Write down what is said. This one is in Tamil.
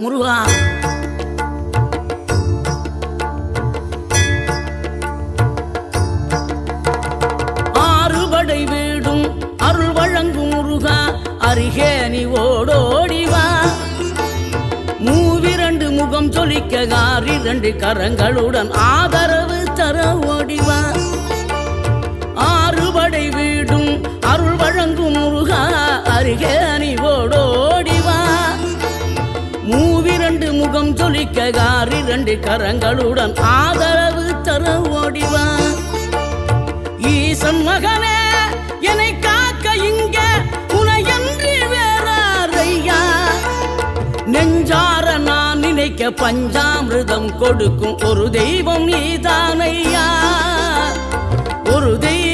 முருகா ஆறுபடை வீடும் அருள் வழங்கும் முருகா அருகே நீ ஓடோடிவா மூவிரண்டு முகம் சொலிக்க ஆறிரண்டு கரங்களுடன் ஆதரவு தர ஓடிவா ஆறுபடை வீடும் அருள் வழங்கும் முருகா அருகே நீ ஓடோடிவா மூவிரண்டு முகம் சொலிக்க ஆறிரண்டு கரங்களுடன் ஆதரவு தர ஓடிவா ஈசன் மகனே என்னை காக்க இங்க உனையன்றி வேறாரையா நெஞ்சார நான் நினைக்க பஞ்சாமிர்தம் கொடுக்கும் ஒரு தெய்வம் நீதானையா ஒரு தெய்வம்